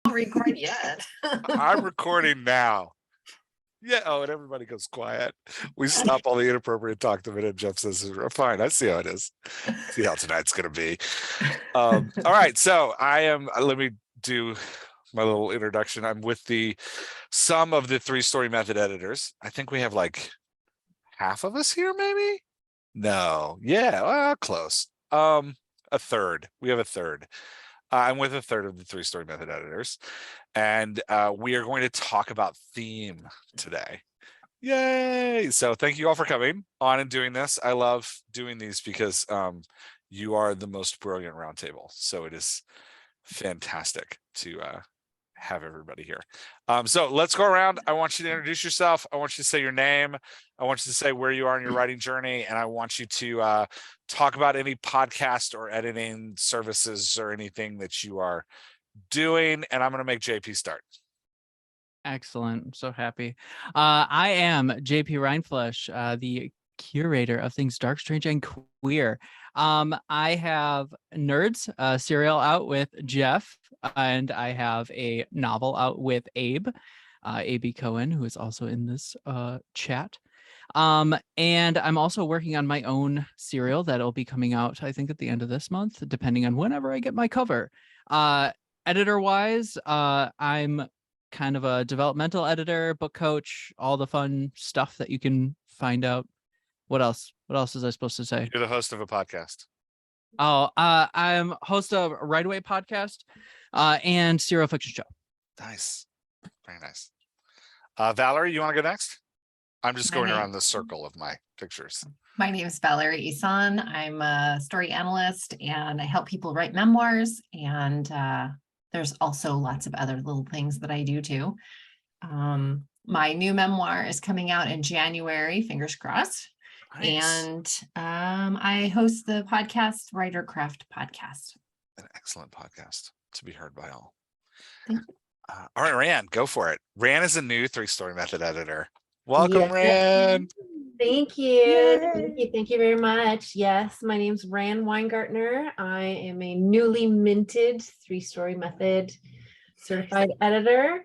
Not record yet. I'm recording now. Yeah. Oh, and everybody goes quiet. We stop all the inappropriate talk the minute Jeff says, fine, I see how it is. See how tonight's going to be. All right. So let me do my little introduction. I'm with some of the 3-Story Method editors. I think we have like half of us here, maybe? No. Yeah. Well, close. A third. We have a third. I'm with a third of the 3-Story Method editors, and we are going to talk about theme today. Yay! So thank you all for coming on and doing this. I love doing these because you are the most brilliant roundtable. So it is fantastic to have everybody here. So let's go around. I want you to introduce yourself. I want you to say your name. I want you to say where you are in your writing journey. And I want you to talk about any podcast or editing services or anything that you are doing. And I'm going to make JP start. Excellent. I'm so happy. I am JP Reinflush, the curator of things dark, strange, and queer. I have Nerds serial out with Jeff, and I have a novel out with Abe, A.B. Cohen, who is also in this chat. And I'm also working on my own serial that'll be coming out, I think, at the end of this month, depending on whenever I get my cover. Editor-wise, I'm kind of a developmental editor, book coach, all the fun stuff that you can find out. What else? What else is I supposed to say? You're the host of a podcast. Oh, I'm host of a Right Away podcast and serial fiction show. Nice. Very nice. Valerie, you want to go next? I'm just going around the circle of my pictures. My name is Valerie Isan. I'm a story analyst and I help people write memoirs. And there's also lots of other little things that I do too. My new memoir is coming out in January, fingers crossed. Nice. And I host the podcast Writercraft Podcast. An excellent podcast to be heard by all. Thank you. All right, Ran, go for it. Ran is a new 3-Story Method editor. Welcome, Ran. Thank you. Thank you very much. Yes, my name's Ran Weingartner. I am a newly minted 3-Story Method certified editor.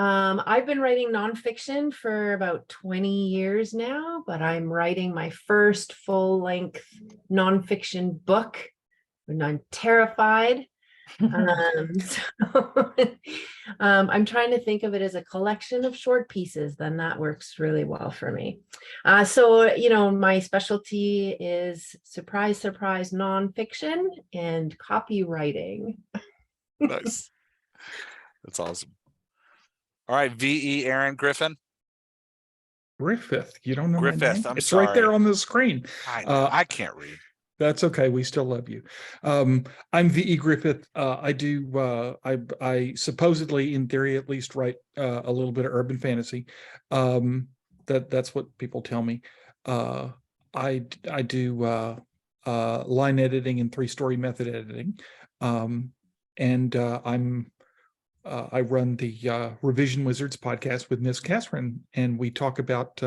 I've been writing nonfiction for about 20 years now, but I'm writing my first full-length nonfiction book, and I'm terrified. I'm trying to think of it as a collection of short pieces, then that works really well for me. So, my specialty is surprise, nonfiction and copywriting. Nice. That's awesome. All right, V.E. Aaron Griffin. Griffith. You don't know Griffith, my name? I'm it's sorry. Right there on the screen. I can't read. That's okay. We still love you. I'm V.E. Griffith. I supposedly, in theory, at least write a little bit of urban fantasy. That's what people tell me. I do line editing and 3-Story Method editing, and I run the Revision Wizards podcast with Miss Catherine, and we talk about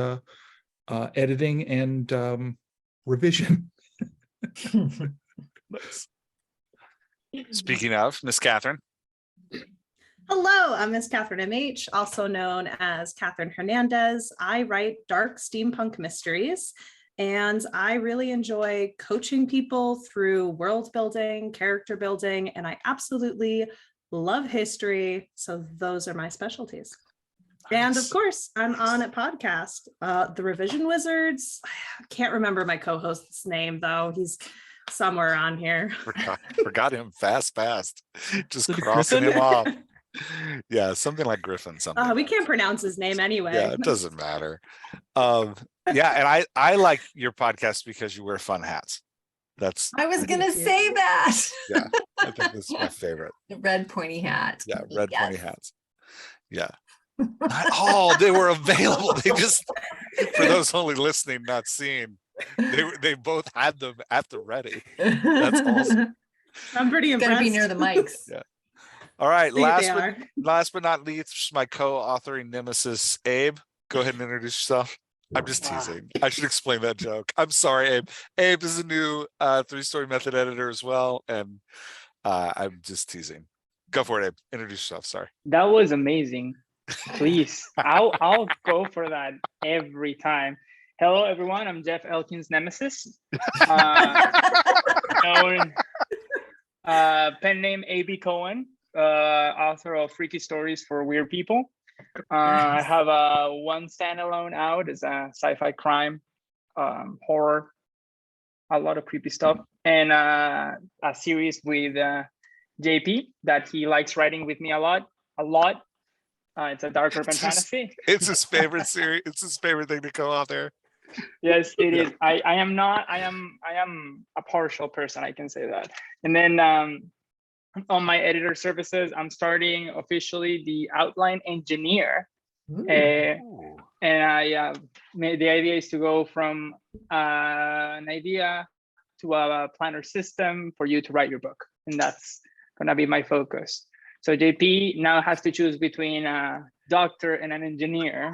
editing and revision. Speaking of Miss Catherine. Hello, I'm Miss Catherine MH, also known as Catherine Hernandez. I write dark steampunk mysteries, and I really enjoy coaching people through world building, character building, and I absolutely love history. So those are my specialties. Nice. And of course, I'm on a podcast, The Revision Wizards. I can't remember my co-host's name, though. He's somewhere on here. Forgot him fast. Just crossing him off. Yeah, something like Griffin. We can't pronounce his name anyway. Yeah, it doesn't matter. Yeah, and I like your podcast because you wear fun hats. I was gonna say that. Yeah, I think this is my favorite. The red pointy hat. Yeah, red pointy hats. Yeah. Not all they were available. They just, for those only listening, not seeing, they both had them at the ready. That's awesome. I'm pretty impressed. Gotta be near the mics. Yeah. All right. Last but not least, my co-authoring nemesis, Abe. Go ahead and introduce yourself. I'm just teasing. I should explain that joke. I'm sorry, Abe. Abe is a new 3-Story Method editor as well, and I'm just teasing. Go for it, Abe. Introduce yourself. Sorry. That was amazing. Please, I'll go for that every time. Hello, everyone. I'm Jeff Elkins' nemesis. Known pen name A.B. Cohen, author of Freaky Stories for Weird People. I have one standalone out as a sci-fi crime, horror, a lot of creepy stuff, and a series with JP that he likes writing with me a lot. It's a dark urban fantasy. It's his favorite series. It's his favorite thing to come out there. Yes, it is. I am a partial person, I can say that. And then on my editor services, I'm starting officially the Outline Engineer. And the idea is to go from an idea to a planner system for you to write your book. And that's gonna be my focus. So JP now has to choose between a doctor and an engineer.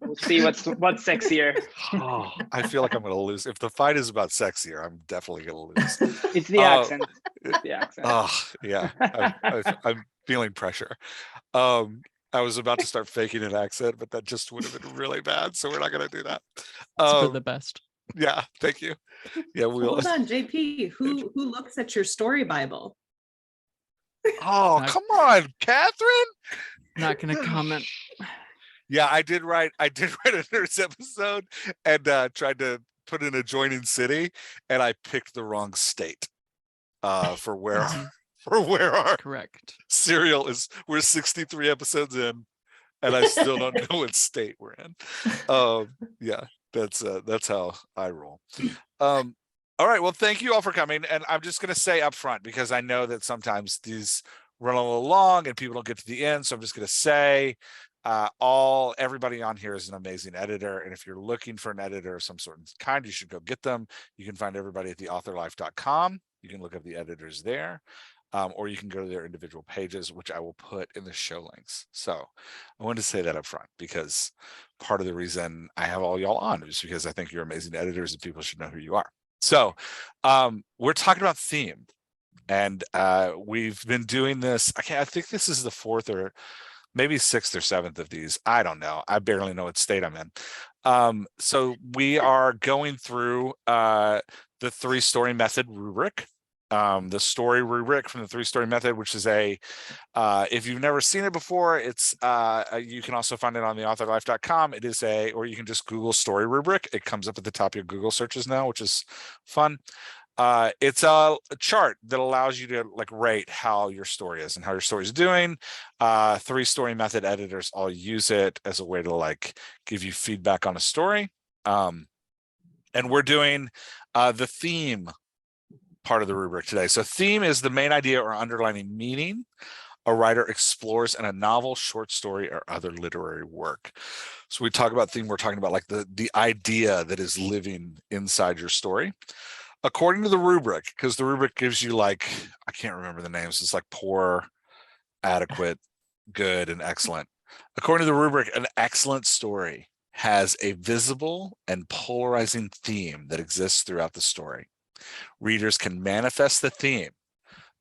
We'll see what's sexier. Oh, I feel like I'm going to lose. If the fight is about sexier, I'm definitely going to lose. It's the accent. It's the accent. Oh, yeah. I'm feeling pressure. I was about to start faking an accent, but that just would have been really bad. So we're not going to do that. It's for the best. Yeah, thank you. Yeah, we'll. Hold on, JP. Who looks at your story Bible? Oh, come on, Catherine. Not gonna comment. Yeah, I did write a Nerds episode and tried to put in adjoining city, and I picked the wrong state for where our Correct. serial is. We're 63 episodes in, and I still don't know what state we're in. Yeah, that's how I roll. All right, well, thank you all for coming, and I'm just going to say up front, because I know that sometimes these run a little long and people don't get to the end, so I'm just going to say everybody on here is an amazing editor, and if you're looking for an editor of some sort of kind, you should go get them. You can find everybody at theauthorlife.com. You can look up the editors there, or you can go to their individual pages, which I will put in the show links. So I wanted to say that up front, because part of the reason I have all y'all on is because I think you're amazing editors and people should know who you are. So we're talking about theme, and we've been doing this. I think this is the fourth or maybe sixth or seventh of these. I don't know. I barely know what state I'm in. So we are going through the 3-story method rubric. The story rubric from the 3-story method, which is if you've never seen it before, it's you can also find it on theauthorlife.com. It is or you can just Google story rubric. It comes up at the top of your Google searches now, which is fun. It's a chart that allows you to rate how your story is and how your story is doing. 3-story method editors all use it as a way to give you feedback on a story. And we're doing the theme part of the rubric today. So theme is the main idea or underlining meaning a writer explores in a novel, short story, or other literary work. So we talk about theme, we're talking about the idea that is living inside your story. According to the rubric, because the rubric gives you I can't remember the names, it's poor, adequate, good, and excellent. According to the rubric, an excellent story has a visible and polarizing theme that exists throughout the story. Readers can manifest the theme.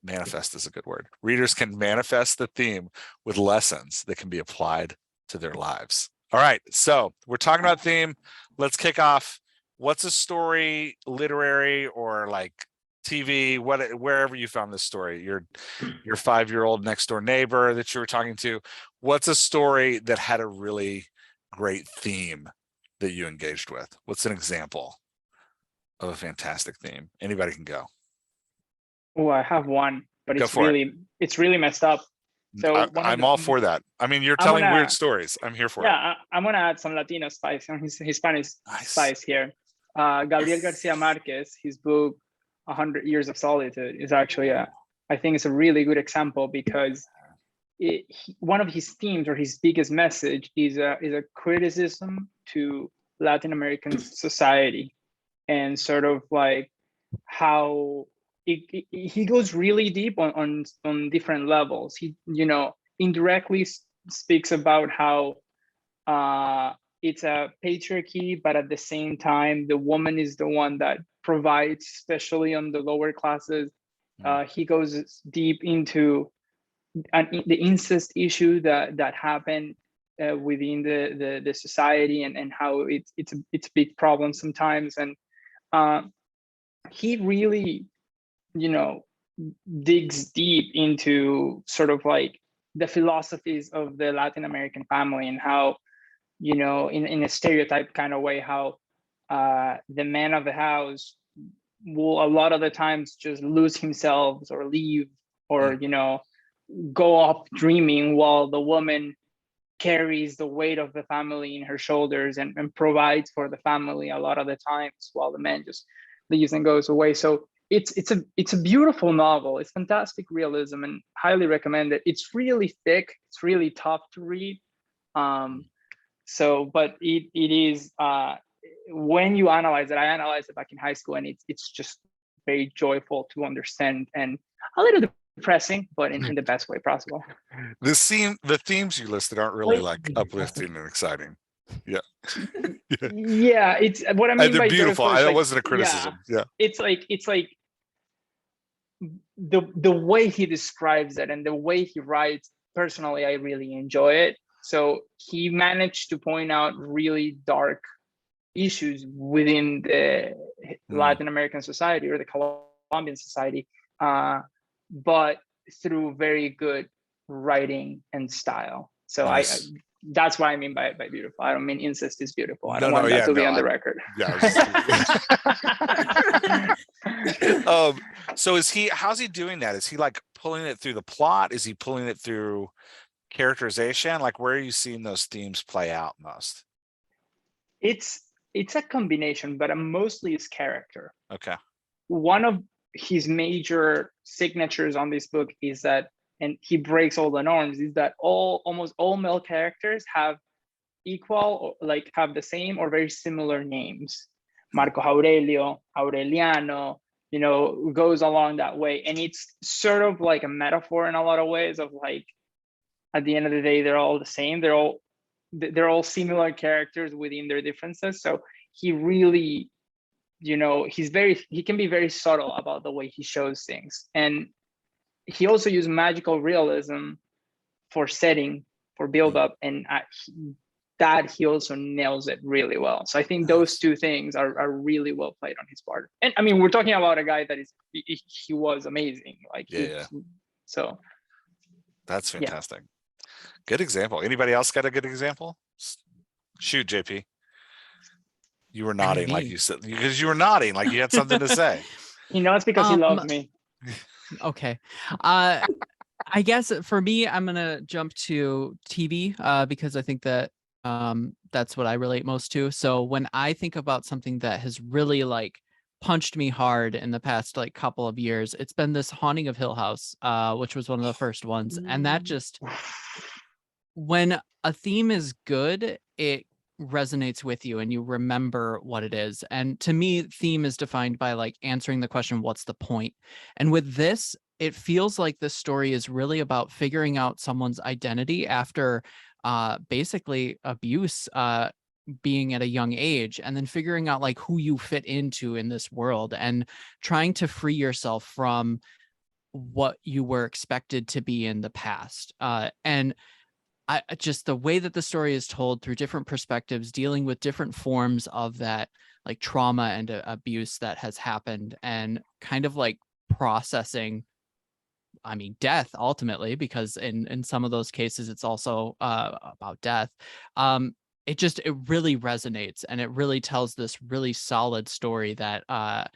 Manifest is a good word. Readers can manifest the theme with lessons that can be applied to their lives. All right, so we're talking about theme. Let's kick off. What's a story, literary or TV, wherever you found this story? Your 5-year-old next door neighbor that you were talking to. What's a story that had a really great theme that you engaged with? What's an example of a fantastic theme? Anybody can go. Oh, I have one, but Go it's really messed up. So I'm all for that. I mean, you're telling weird stories. I'm here for it. Yeah, I'm gonna add some Latino spice and Hispanic spice here. Gabriel Garcia Marquez, his book 100 Years of Solitude is actually I think it's a really good example, because one of his themes or his biggest message is a criticism to Latin American society, and sort of how he goes really deep on different levels. He indirectly speaks about how it's a patriarchy, but at the same time the woman is the one that provides, especially on the lower classes. He goes deep into the incest issue that happened within the society, and how it's a big problem sometimes. And he really, digs deep into sort of like the philosophies of the Latin American family, and how, in a stereotype kind of way, how the man of the house will a lot of the times just lose himself or leave, or go off dreaming, while the woman carries the weight of the family in her shoulders, and provides for the family a lot of the times, while the man just leaves and goes away. So it's a beautiful novel. It's fantastic realism, and highly recommend it. It's really thick. It's really tough to read. But it is, when you analyze it, I analyzed it back in high school, and it's just very joyful to understand, and a little depressing, but in the best way possible. The themes you listed aren't really like uplifting and exciting. Yeah. Yeah, it's what I mean. And they're by beautiful. joyful is, That like, wasn't a criticism. Yeah. It's like the way he describes it and the way he writes, personally, I really enjoy it. So he managed to point out really dark issues within the Latin American society, or the Colombian society, but through very good writing and style. So Nice. that's what I mean by beautiful. I don't mean incest is beautiful. I don't No, want no, that yeah, to be no, on the record. Yeah. So how's he doing that? Is he like pulling it through the plot? Is he pulling it through characterization? Like, where are you seeing those themes play out most? It's a combination, but mostly his character. Okay. One of his major signatures on this book is that, and he breaks all the norms, is that almost all male characters have equal, or like have the same or very similar names. Marcos Aurelio, Aureliano, goes along that way. And it's sort of like a metaphor in a lot of ways of like, at the end of the day, they're all the same. They're all similar characters within their differences. So he really, he can be very subtle about the way he shows things. And he also used magical realism for setting, for build up, and that he also nails it really well. So I think those two things are really well played on his part. And I mean, we're talking about a guy that he was amazing. Like, so that's fantastic. Good example. Anybody else got a good example? Shoot, JP. You were nodding like you said, because you were nodding like you had something to say. It's because he loves me. Okay. I guess for me, I'm gonna jump to TV because I think that that's what I relate most to. So when I think about something that has really like punched me hard in the past like couple of years, it's been this Haunting of Hill House, which was one of the first ones. And that just, when a theme is good, it resonates with you and you remember what it is. And to me, theme is defined by like answering the question, what's the point? And with this, it feels like this story is really about figuring out someone's identity after basically abuse, being at a young age, and then figuring out like who you fit into in this world and trying to free yourself from what you were expected to be in the past. And just the way that the story is told through different perspectives, dealing with different forms of that like trauma and abuse that has happened, and kind of like processing, I mean, death ultimately, because in some of those cases, it's also about death. It really resonates, and it really tells this really solid story that I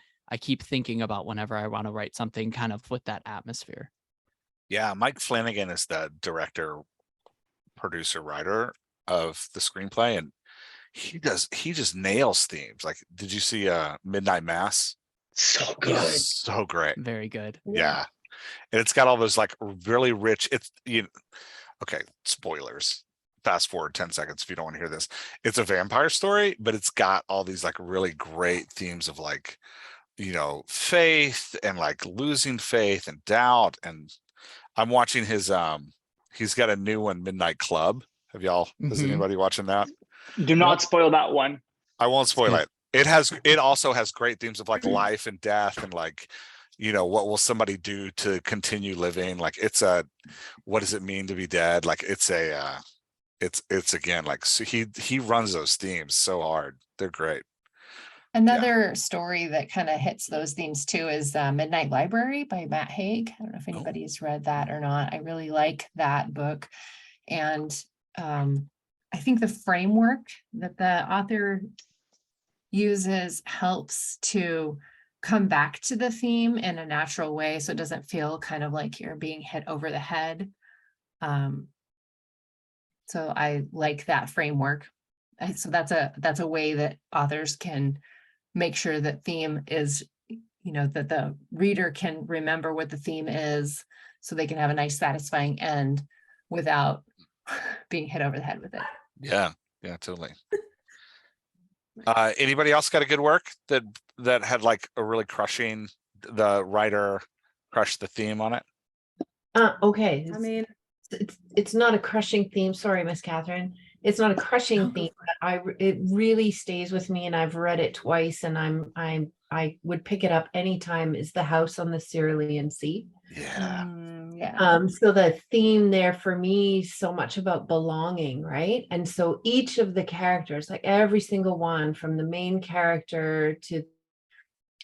keep thinking about whenever I want to write something kind of with that atmosphere. Yeah, Mike Flanagan is the director, producer, writer of the screenplay, and he just nails themes. Like, did you see Midnight Mass? So good. So great. Very good. Yeah. And it's got all those like really rich, okay, spoilers. Fast forward 10 seconds if you don't want to hear this. It's a vampire story, but it's got all these like really great themes of like, faith and like losing faith and doubt. And I'm watching his he's got a new one, Midnight Club. Is anybody watching that? Do not spoil that one. I won't spoil it. It also has great themes of like life and death and like what will somebody do to continue living? Like what does it mean to be dead? Like it's again, like, so he runs those themes so hard. They're great. Another story that kind of hits those themes too is Midnight Library by Matt Haig. I don't know if anybody's read that or not. I really like that book. And I think the framework that the author uses helps to come back to the theme in a natural way, so it doesn't feel kind of like you're being hit over the head. So I like that framework. So that's a way that authors can make sure that theme is, that the reader can remember what the theme is, so they can have a nice satisfying end without being hit over the head with it. Yeah, totally. Anybody else got a good work that had like a really crushing, the writer crushed the theme on it? Okay. I mean, It's not a crushing theme. Sorry, Miss Catherine. It's not a crushing theme, but it really stays with me, and I've read it twice, and I would pick it up anytime. Is The House on the Cerulean Sea. Yeah. Yeah. So the theme there for me is so much about belonging, right? And so each of the characters, like every single one, from the main character to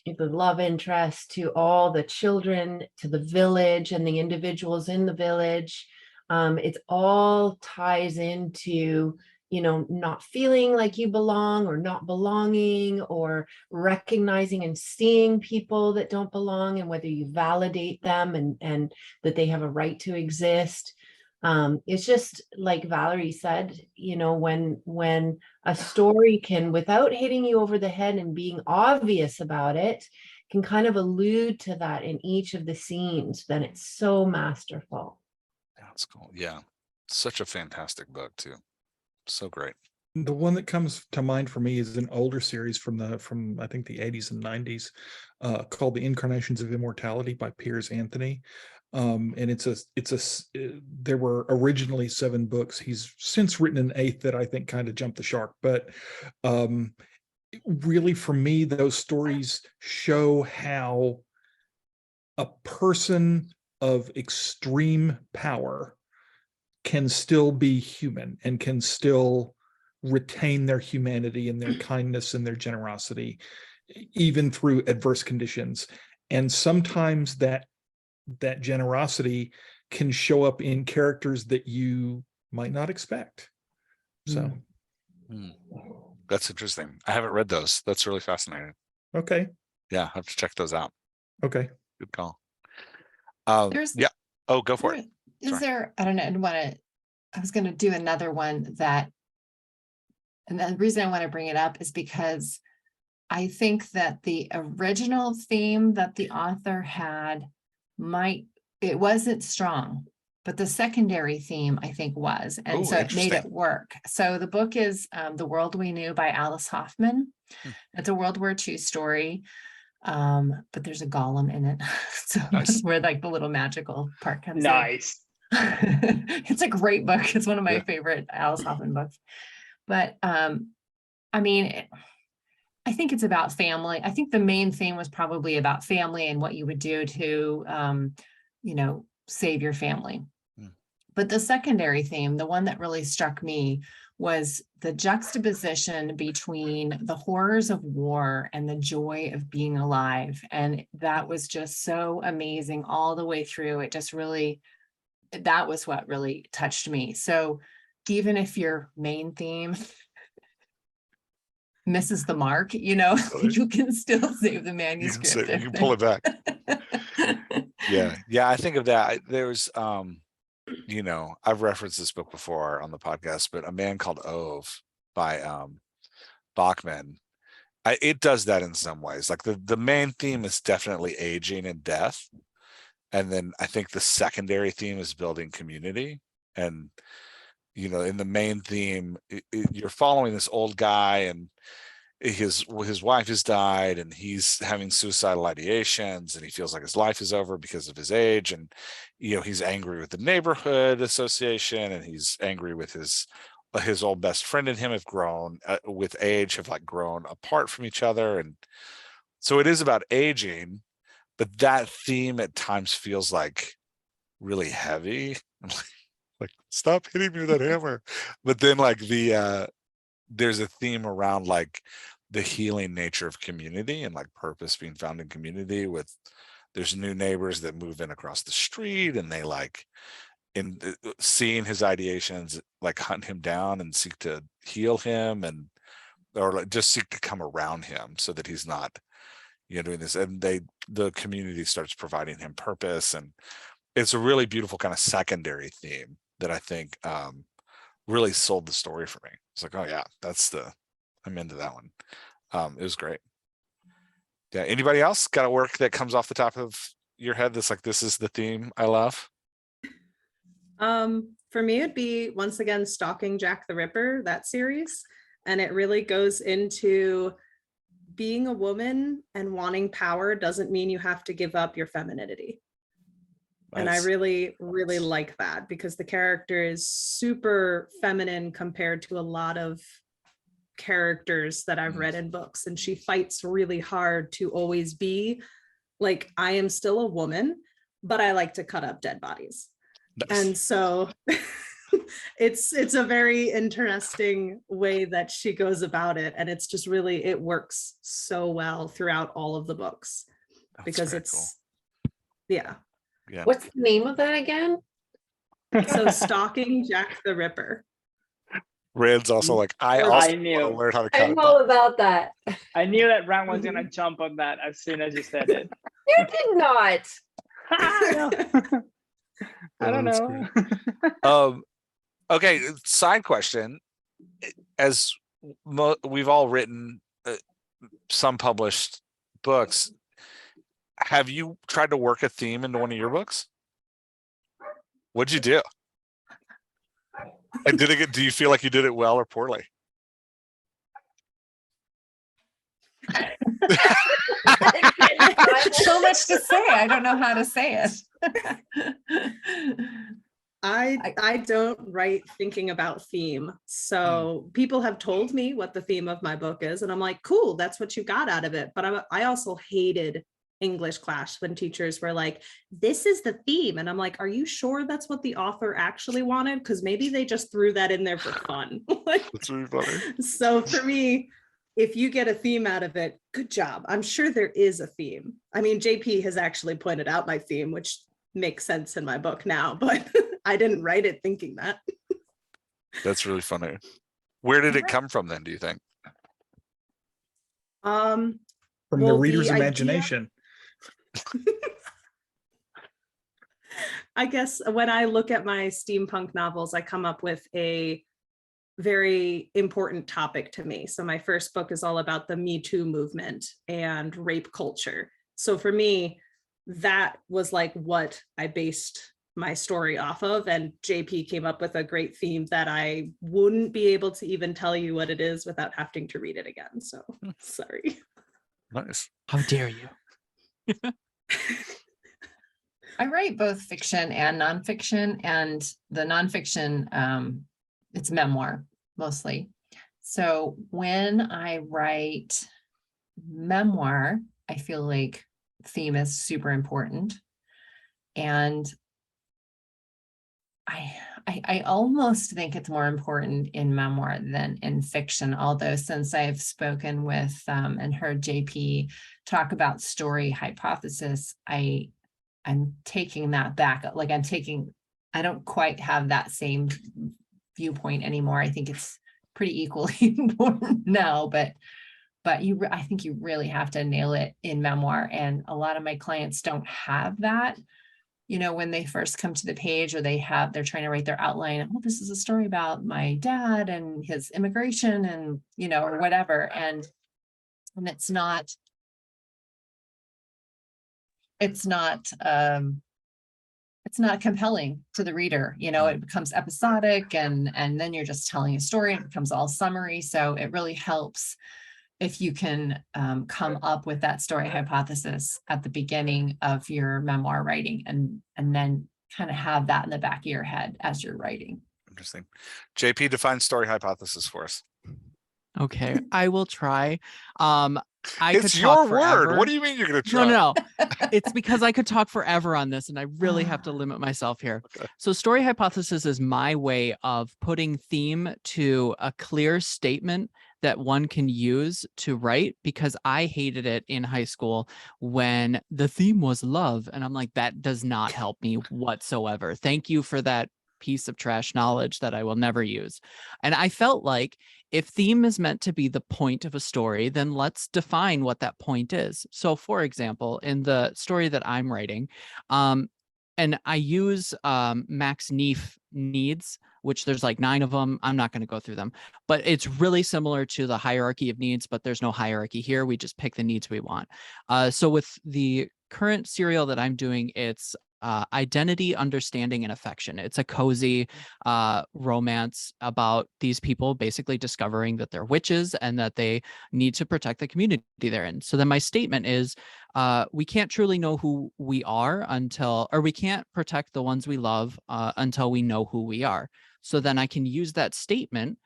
the love interest, to all the children, to the village and the individuals in the village, it's all ties into, not feeling like you belong or not belonging, or recognizing and seeing people that don't belong, and whether you validate them and that they have a right to exist. It's just like Valerie said, when a story can, without hitting you over the head and being obvious about it, can kind of allude to that in each of the scenes, then it's so masterful. That's cool. Yeah. Such a fantastic book too. So great. The one that comes to mind for me is an older series from I think the 80s and 90s, called The Incarnations of Immortality by Piers Anthony. And there were originally 7 books. He's since written an 8th that I think kind of jumped the shark. But really, for me, those stories show how a person of extreme power can still be human and can still retain their humanity and their kindness and their generosity, even through adverse conditions. And sometimes that generosity can show up in characters that you might not expect. So That's interesting. I haven't read those. That's really fascinating. Okay. Yeah, I have to check those out. Okay. Good call. There's- Yeah. Oh, go for it. Is Sorry. there, I don't know, I was going to do another one and the reason I want to bring it up is because I think that the original theme that the author had it wasn't strong, but the secondary theme I think was, and Ooh, so it made it interesting. work. So the book is The World We Knew by Alice Hoffman. It's a World War II story, but there's a golem in it. So Nice. that's where like the little magical part comes in. Nice. It's a great book. It's one of my Yeah. favorite Alice Hoffman books. But I mean, I think it's about family. I think the main theme was probably about family and what you would do to, save your family. But the secondary theme, the one that really struck me, was the juxtaposition between the horrors of war and the joy of being alive. And that was just so amazing all the way through. It just really, that was what really touched me. So even if your main theme misses the mark, you can still save the manuscript. You can pull it back. Yeah. I think of that. There's I've referenced this book before on the podcast, but A Man Called Ove by Bachman. It does that in some ways. Like the main theme is definitely aging and death, and then I think the secondary theme is building community. And in the main theme, you're following this old guy, and his wife has died, and he's having suicidal ideations, and he feels like his life is over because of his age, and he's angry with the neighborhood association, and he's angry with his old best friend and him have grown with age, have like grown apart from each other. And so it is about aging, but that theme at times feels like really heavy. I'm like, stop hitting me with that hammer. But then like there's a theme around like the healing nature of community and like purpose being found in community. With there's new neighbors that move in across the street, and they like seeing his ideations like hunt him down and seek to heal him, and or like just seek to come around him so that he's not, you know, doing this. And the community starts providing him purpose, and it's a really beautiful kind of secondary theme that I think really sold the story for me. It's like, oh yeah, I'm into that one. It was great. Yeah. Anybody else got a work that comes off the top of your head that's like, this is the theme I love? For me, it'd be once again Stalking Jack the Ripper, that series. And it really goes into being a woman and wanting power doesn't mean you have to give up your femininity. And I Nice. really, really like that, because the character is super feminine compared to a lot of characters that I've read in books. And she fights really hard to always be like, I am still a woman, but I like to cut up dead bodies. Nice. And so it's a very interesting way that she goes about it. And it's just really, it works so well throughout all of the books, That's because very it's, cool. yeah. Yeah. What's the name of that again? So Stalking Jack the Ripper. Rand's also like, I I also knew. want to learn how to I cut it. know about that. I knew that Ram was gonna jump on that as soon as you said it. You did not. I don't that's know. Okay, side question. As we've all written some published books, have you tried to work a theme into one of your books? What'd you do? And do you feel like you did it well or poorly? I have so much to say. I don't know how to say it. I don't write thinking about theme. So people have told me what the theme of my book is, and I'm like, cool, that's what you got out of it. But I also hated English class when teachers were like, this is the theme. And I'm like, are you sure that's what the author actually wanted? Because maybe they just threw that in there for fun. That's really funny. So for me, if you get a theme out of it, good job. I'm sure there is a theme. I mean, JP has actually pointed out my theme, which makes sense in my book now, but I didn't write it thinking that. That's really funny. Where did it come from then, do you think? From the Well, reader's the idea- imagination. I guess when I look at my steampunk novels, I come up with a very important topic to me. So my first book is all about the Me Too movement and rape culture. So for me, that was like what I based my story off of. And JP came up with a great theme that I wouldn't be able to even tell you what it is without having to read it again. So sorry. Nice. How dare you? I write both fiction and nonfiction, and the nonfiction, it's memoir mostly. So when I write memoir, I feel like theme is super important. And I almost think it's more important in memoir than in fiction, although since I've spoken with and heard JP talk about story hypothesis, I'm taking that back. Like I don't quite have that same viewpoint anymore. I think it's pretty equally important now, but I think you really have to nail it in memoir. And a lot of my clients don't have that, you know, when they first come to the page, or they're trying to write their outline. Oh, this is a story about my dad and his immigration, and, you know, or whatever. And it's not compelling to the reader. You know, it becomes episodic, and then you're just telling a story, and it becomes all summary. So it really helps if you can come up with that story hypothesis at the beginning of your memoir writing, and then kind of have that in the back of your head as you're writing. Interesting. JP, define story hypothesis for us. Okay, I will try. I could It's talk your forever. word. What do you mean you're going to try? No. It's because I could talk forever on this and I really have to limit myself here. Okay. So story hypothesis is my way of putting theme to a clear statement that one can use to write, because I hated it in high school when the theme was love. And I'm like, that does not help me whatsoever. Thank you for that piece of trash knowledge that I will never use. And I felt like if theme is meant to be the point of a story, then let's define what that point is. So for example, in the story that I'm writing, and I use Max Neef needs, which there's like 9 of them. I'm not going to go through them, but it's really similar to the hierarchy of needs, but there's no hierarchy here. We just pick the needs we want. So with the current serial that I'm doing, it's identity, understanding, and affection. It's a cozy romance about these people basically discovering that they're witches and that they need to protect the community they're in. So then my statement is, we can't truly know who we are or we can't protect the ones we love until we know who we are. So then I can use that statement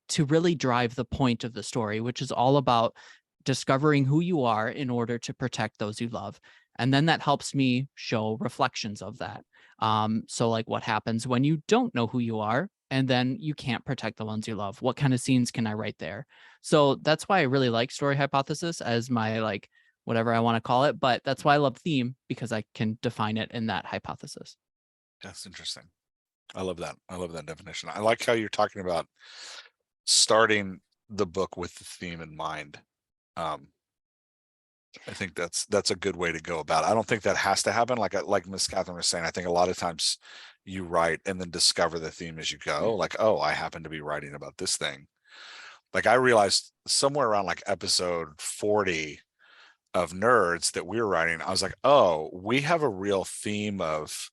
to really drive the point of the story, which is all about discovering who you are in order to protect those you love. And then that helps me show reflections of that. So like what happens when you don't know who you are and then you can't protect the ones you love? What kind of scenes can I write there? So that's why I really like story hypothesis as my like, whatever I want to call it. But that's why I love theme, because I can define it in that hypothesis. That's interesting. I love that. I love that definition. I like how you're talking about starting the book with the theme in mind. I think that's a good way to go about it. I don't think that has to happen. Like Miss Catherine was saying, I think a lot of times you write and then discover the theme as you go. Like, oh, I happen to be writing about this thing. Like I realized somewhere around like episode 40 of Nerds that we were writing, I was like, oh, we have a real theme of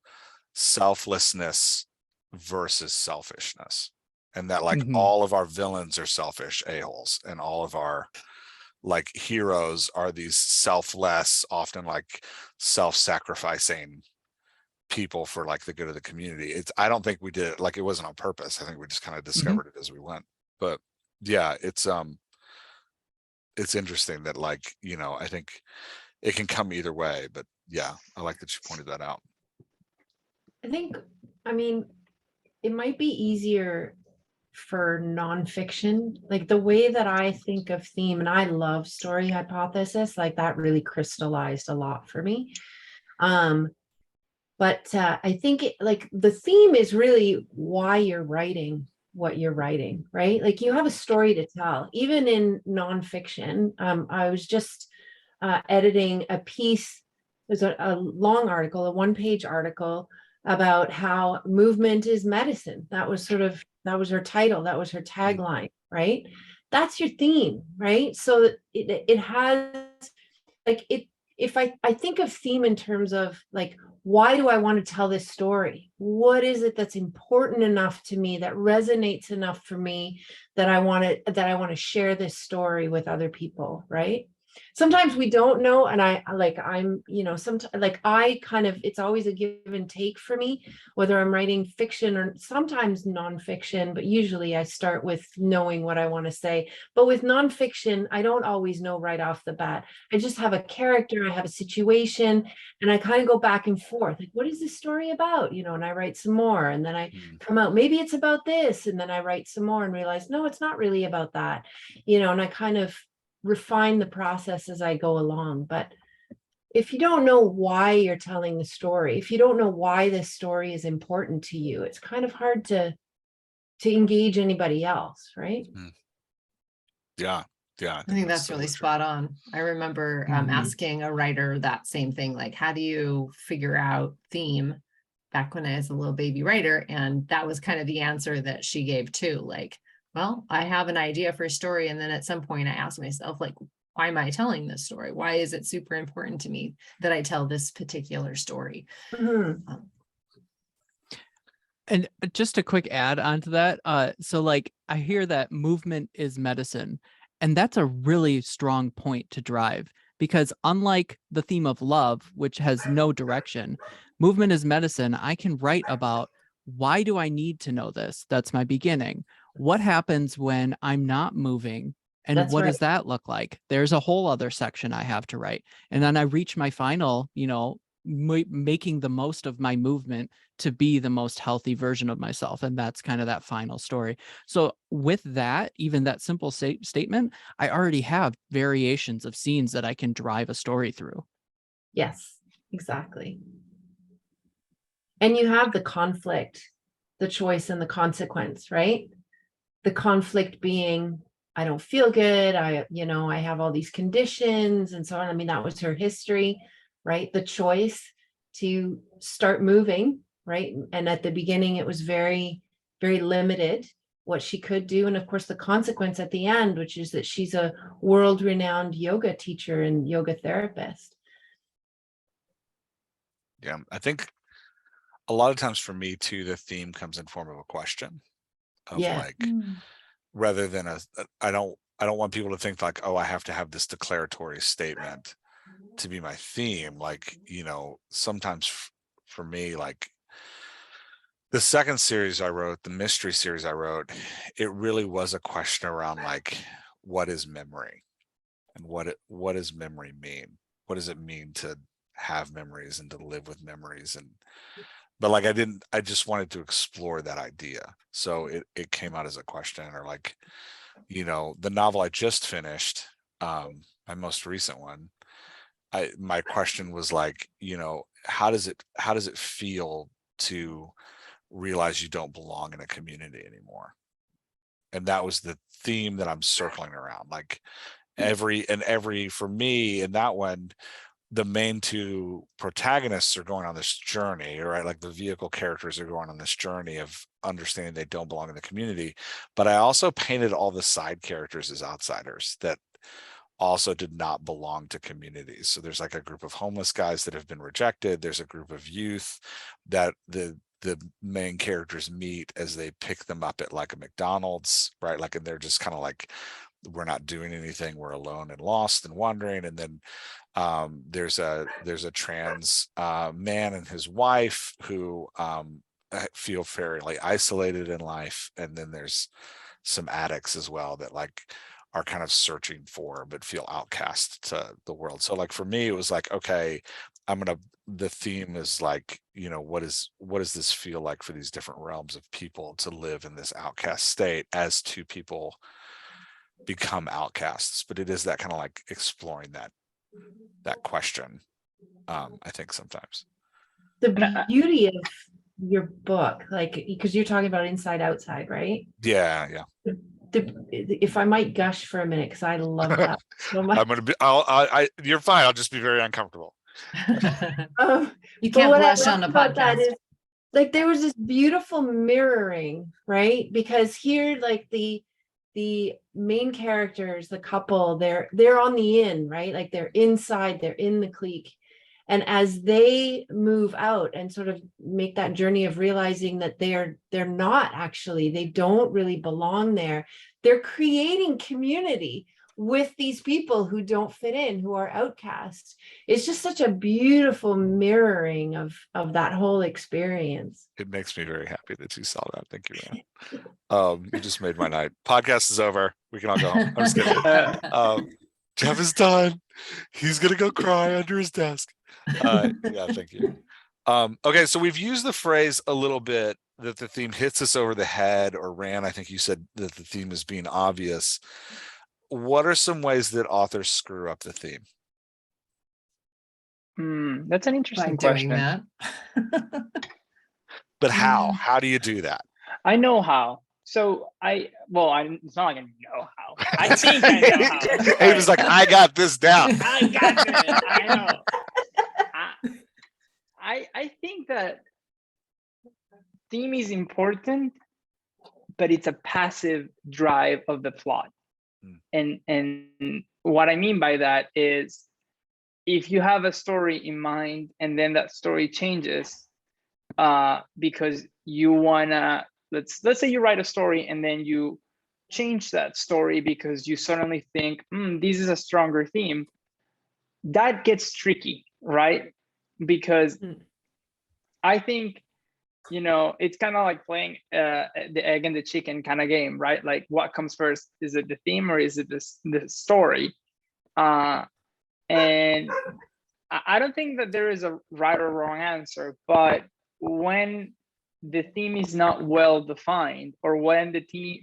selflessness versus selfishness. And that like all of our villains are selfish a-holes and all of our like heroes are these selfless, often like self-sacrificing people for like the good of the community. I don't think we did it like it wasn't on purpose. I think we just kind of discovered it as we went. But yeah, it's interesting that like, you know, I think it can come either way, but yeah, I like that you pointed that out. I mean, it might be easier for nonfiction, like the way that I think of theme, and I love story hypothesis, like that really crystallized a lot for me. But I think like the theme is really why you're writing what you're writing, right? Like you have a story to tell, even in nonfiction. I was just editing a piece. There's a long article, a 1-page article about how movement is medicine. That was her title. That was her tagline, right? That's your theme, right? So it has like it. If I think of theme in terms of like, why do I want to tell this story? What is it that's important enough to me, that resonates enough for me, that I want to share this story with other people, right? Sometimes we don't know, and I'm, you know, sometimes like I kind of, it's always a give and take for me, whether I'm writing fiction or sometimes nonfiction, but usually I start with knowing what I want to say. But with nonfiction, I don't always know right off the bat. I just have a character, I have a situation, and I kind of go back and forth. Like, what is this story about? You know, and I write some more, and then I come out, maybe it's about this, and then I write some more and realize, no, it's not really about that, you know, and I kind of refine the process as I go along. But if you don't know why you're telling the story, if you don't know why this story is important to you, it's kind of hard to engage anybody else, right? Yeah. I think that's really spot on. I remember asking a writer that same thing, like, how do you figure out theme, back when I was a little baby writer? And that was kind of the answer that she gave too. Like, well, I have an idea for a story. And then at some point I asked myself, like, why am I telling this story? Why is it super important to me that I tell this particular story? And just a quick add on to that. So like, I hear that movement is medicine, and that's a really strong point to drive, because unlike the theme of love, which has no direction, movement is medicine. I can write about, why do I need to know this? That's my beginning. What happens when I'm not moving And That's what does right. that look like? There's a whole other section I have to write. And then I reach my final, making the most of my movement to be the most healthy version of myself. And that's kind of that final story. So with that, even that simple statement, I already have variations of scenes that I can drive a story through. Yes, exactly. And you have the conflict, the choice and the consequence, right? The conflict being, I don't feel good. I have all these conditions and so on. I mean, that was her history, right? The choice to start moving, right? And at the beginning, it was very, very limited what she could do. And of course, the consequence at the end, which is that she's a world-renowned yoga teacher and yoga therapist. Yeah, I think a lot of times for me too, the theme comes in form of a question of Yeah. like, rather than I don't want people to think like, oh, I have to have this declaratory statement to be my theme. Like, sometimes for me, like the second series I wrote, the mystery series I wrote, it really was a question around like, what is memory, and what does memory mean? What does it mean to have memories and to live with memories? But like I just wanted to explore that idea. So it came out as a question, or like, the novel I just finished, my most recent one, my question was like, how does it feel to realize you don't belong in a community anymore? And that was the theme that I'm circling around. Like for me in that one, the main two protagonists are going on this journey, right? Like the vehicle characters are going on this journey of understanding they don't belong in the community. But I also painted all the side characters as outsiders that also did not belong to communities. So there's like a group of homeless guys that have been rejected. There's a group of youth that the main characters meet as they pick them up at like a McDonald's, right? Like, and they're just kind of like, we're not doing anything, we're alone and lost and wandering. And then there's a trans man and his wife who feel fairly isolated in life. And then there's some addicts as well that like are kind of searching for but feel outcast to the world. So like for me, it was like, okay, the theme is like, what does this feel like for these different realms of people to live in this outcast state as two people become outcasts? But it is that kind of like exploring that question, I think sometimes. The beauty of your book, like, because you're talking about inside outside, right? Yeah. If I might gush for a minute, because I love that so much. I'm gonna be you're fine, I'll just be very uncomfortable. You But can't what I blush love on a about that podcast. is, like, there was this beautiful mirroring, right? Because here, like the main characters, the couple, they're on the in, right? Like they're inside, they're in the clique. And as they move out and sort of make that journey of realizing that they're not actually, they don't really belong there, they're creating community with these people who don't fit in, who are outcasts. It's just such a beautiful mirroring of that whole experience. It makes me very happy that you saw that. Thank you, man. You just made my night. Podcast is over, we can all go home. I'm just kidding. Jeff is done. He's gonna go cry under his desk. Yeah, thank you. Okay, so we've used the phrase a little bit that the theme hits us over the head, or Ran, I think you said that the theme is being obvious. What are some ways that authors screw up the theme? That's an By interesting doing question. that. But how do you do that? I know how. So it's not like I know how. I think I know how. He was like, I got this down. I got this. I know. I think that theme is important, but it's a passive drive of the plot. And what I mean by that is, if you have a story in mind and then that story changes because you wanna, let's say you write a story and then you change that story because you suddenly think, this is a stronger theme, that gets tricky, right? Because I think you know, it's kind of like playing the egg and the chicken kind of game, right? Like what comes first? Is it the theme or is it the story? And I don't think that there is a right or wrong answer, but when the theme is not well defined, or when the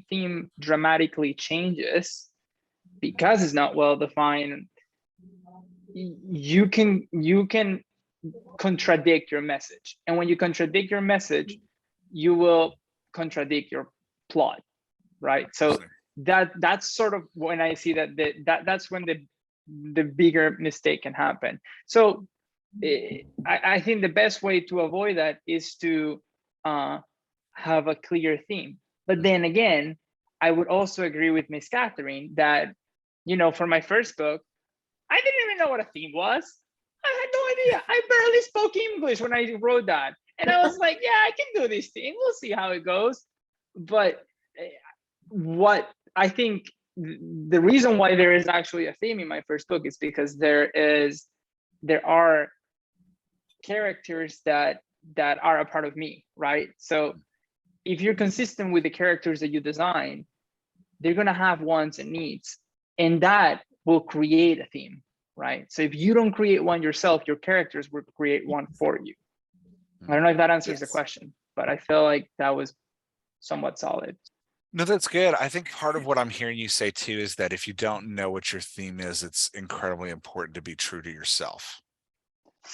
theme dramatically changes because it's not well defined, you can contradict your message. And when you contradict your message, you will contradict your plot, right? So that's sort of when I see that that's when the bigger mistake can happen. So I think the best way to avoid that is to have a clear theme. But then again, I would also agree with Miss Catherine that, you know, for my first book, I didn't even know what a theme was. I had no idea. I barely spoke English when I wrote that. And I was like, yeah, I can do this theme. We'll see how it goes. But what I think the reason why there is actually a theme in my first book is because there are characters that are a part of me, right? So if you're consistent with the characters that you design, they're going to have wants and needs, and that will create a theme, right? So if you don't create one yourself, your characters will create one for you. I don't know if that answers the question, but I feel like that was somewhat solid. No, that's good. I think part of what I'm hearing you say too is that if you don't know what your theme is, it's incredibly important to be true to yourself.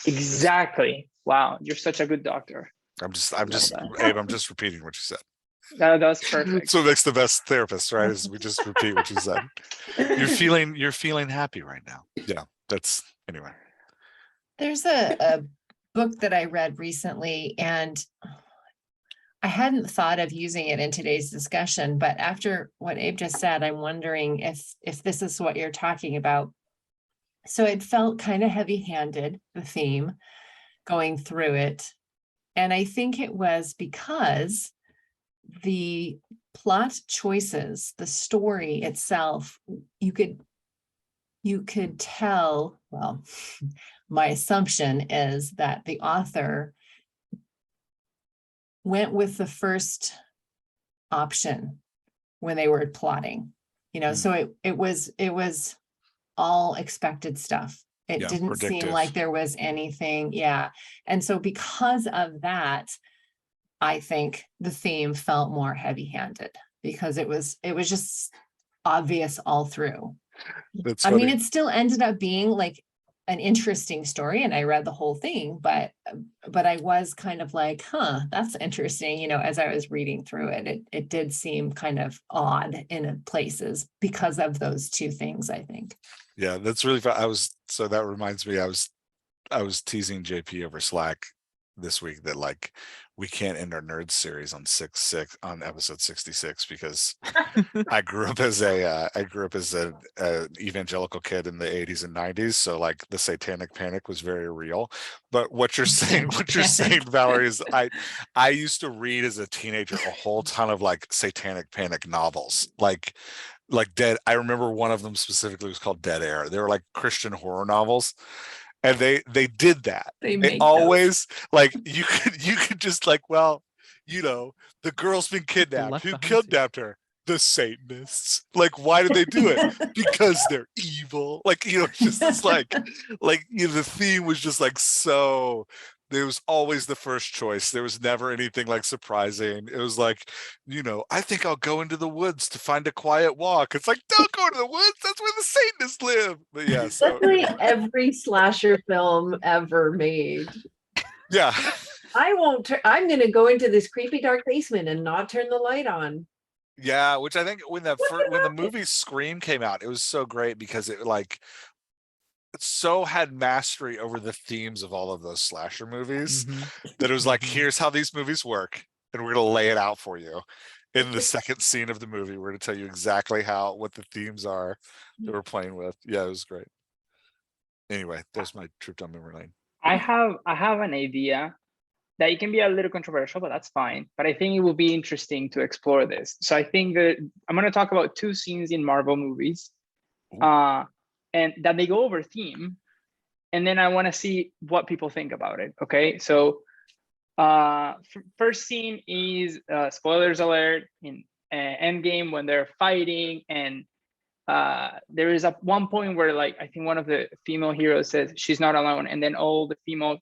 Exactly. Wow, you're such a good doctor. Abe, I'm just repeating what you said. That was perfect. So it makes the best therapist, right? Is we just repeat what you said. You're feeling happy right now. Yeah, that's anyway. There's a book that I read recently, and I hadn't thought of using it in today's discussion, but after what Abe just said, I'm wondering if this is what you're talking about. So it felt kind of heavy-handed, the theme, going through it. And I think it was because the plot choices, the story itself, you could tell, well, my assumption is that the author went with the first option when they were plotting, you know, so it was all expected stuff. It didn't predictive. seem like there was anything. Yeah. And so because of that, I think the theme felt more heavy-handed because it was just obvious all through. That's I funny. mean, it still ended up being like an interesting story, and I read the whole thing, but I was kind of like, huh, that's interesting. You know, as I was reading through it, it did seem kind of odd in places because of those two things, I think. Yeah, that's really fun. So that reminds me, I was teasing JP over Slack this week that like we can't end our nerd series on on episode 66 because I grew up as an evangelical kid in the 80s and 90s, so like the satanic panic was very real. But what you're saying Valerie, is I used to read as a teenager a whole ton of like satanic panic novels, like Dead. I remember one of them specifically was called Dead Air. They were like Christian horror novels. And they did that. They always like you could just like, well, you know, the girl's been kidnapped. Who kidnapped her? The Satanists. Like, why did they do it? Because they're evil. Like, you know, just it's like you know, the theme was just like so. There was always the first choice. There was never anything like surprising. It was like, you know, I think I'll go into the woods to find a quiet walk. It's like, don't go to the woods. That's where the Satanists live. But yeah, so Literally every slasher film ever made. yeah. I'm going to go into this creepy dark basement and not turn the light on. Yeah, which I think when the movie Scream came out, it was so great because it like so had mastery over the themes of all of those slasher movies that it was like, here's how these movies work, and we're gonna lay it out for you in the second scene of the movie. We're gonna tell you exactly what the themes are that we're playing with. Yeah, it was great. Anyway, there's my trip down memory lane. I have an idea that it can be a little controversial, but that's fine. But I think it will be interesting to explore this. So I think that I'm going to talk about two scenes in Marvel movies, and that they go over theme. And then I want to see what people think about it. Okay. So First scene is spoilers alert in Endgame when they're fighting, and there is at one point where like I think one of the female heroes says she's not alone, and then all the female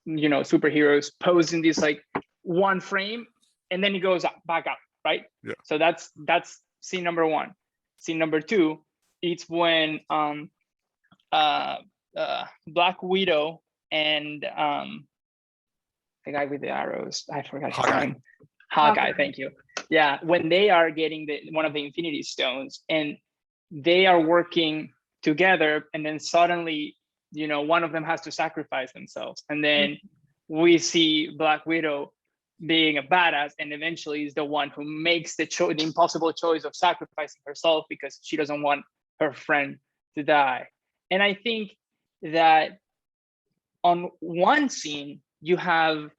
superheroes pose in this like one frame, and then he goes back out, right? Yeah. So that's scene number one. Scene number two, it's when Black Widow and the guy with the arrows, I forgot his name. Hawkeye, thank you. Yeah, when they are getting one of the Infinity Stones, and they are working together, and then suddenly, one of them has to sacrifice themselves, and then we see Black Widow being a badass, and eventually is the one who makes the impossible choice of sacrificing herself because she doesn't want her friend to die. And I think that on one scene you have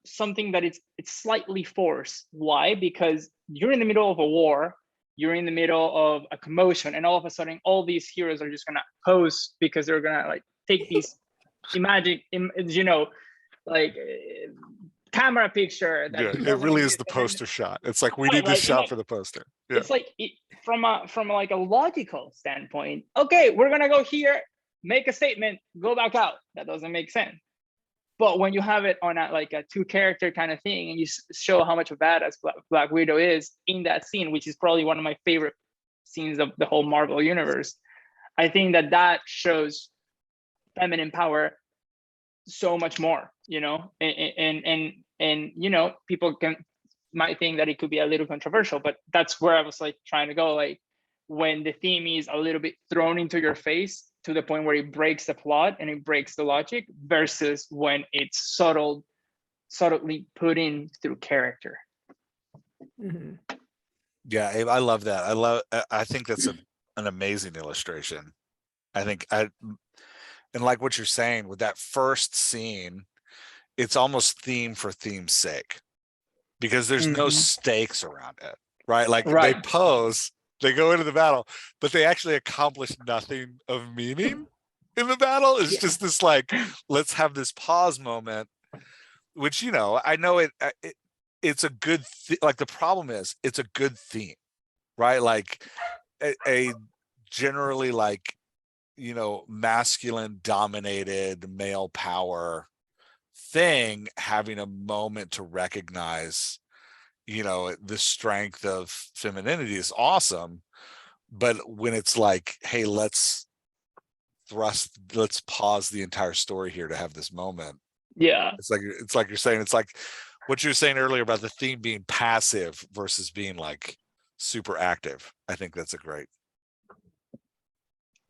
something that it's slightly forced. Why? Because you're in the middle of a war, you're in the middle of a commotion, and all of a sudden all these heroes are just gonna pose because they're gonna like take these camera picture. It really is the poster shot. It's like we need this shot for the poster. Yeah. It's like from like a logical standpoint, okay, we're gonna go here, make a statement, go back out. That doesn't make sense. But when you have it on a two-character kind of thing, and you show how much of a badass Black Widow is in that scene, which is probably one of my favorite scenes of the whole Marvel universe, I think that shows feminine power so much more, and people might think that it could be a little controversial, but that's where I was like trying to go, like when the theme is a little bit thrown into your face to the point where it breaks the plot and it breaks the logic, versus when it's subtly put in through character. Mhm. Yeah, Abe, I love that. I think that's an amazing illustration. I think and like what you're saying with that first scene, it's almost theme for theme's sake, because there's no stakes around it, right? Like they pose, they go into the battle, but they actually accomplish nothing of meaning in the battle. It's just this like, let's have this pause moment, which, I know it's a good, like the problem is it's a good theme, right? Like a generally like, masculine dominated male power thing, having a moment to recognize, the strength of femininity is awesome. But when it's like, hey, let's pause the entire story here to have this moment. Yeah. It's like you're saying, it's like what you were saying earlier about the theme being passive versus being like super active. I think that's a great.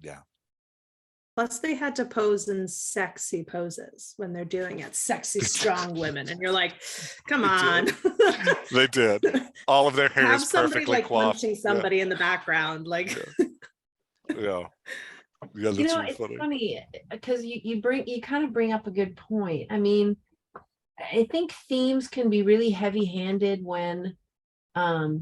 Yeah. Plus, they had to pose in sexy poses when they're doing it. Sexy, strong women, and you're like, "Come on!" They did. All of their hair Have is somebody perfectly like coiffed. punching somebody in the background, like. Yeah. That's really it's funny. funny because you kind of bring up a good point. I mean, I think themes can be really heavy-handed when, oh,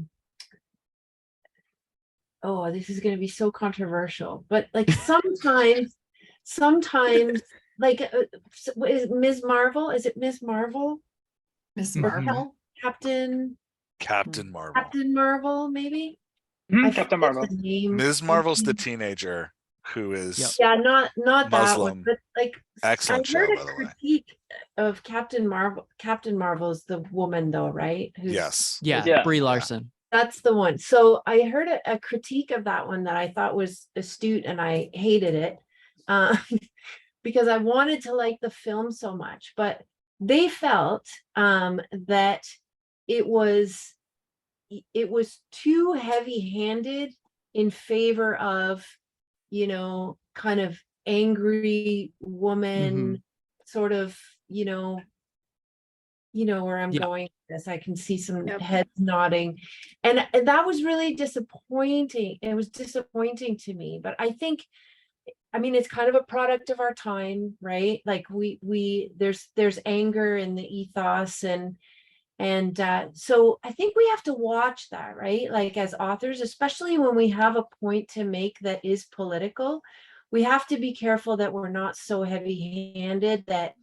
this is going to be so controversial, but like sometimes like is Ms. Marvel? Is it Ms. Marvel? Miss Or Marvel. Captain Marvel. Captain Marvel, maybe. Captain Marvel. Ms. Marvel's the teenager who is not that Muslim. one, but like Excellent I heard show, by a the way. critique of Captain Marvel. Captain Marvel's the woman though, right? Yes. Yeah, Brie Larson. That's the one. So I heard a critique of that one that I thought was astute, and I hated it because I wanted to like the film so much, but they felt that it was too heavy-handed in favor of, kind of angry woman, sort of, where I'm going with this. I can see some heads nodding, and that was really disappointing. It was disappointing to me, but I think, it's kind of a product of our time, right? Like there's anger in the ethos, and so I think we have to watch that, right? Like as authors, especially when we have a point to make that is political, we have to be careful that we're not so heavy-handed that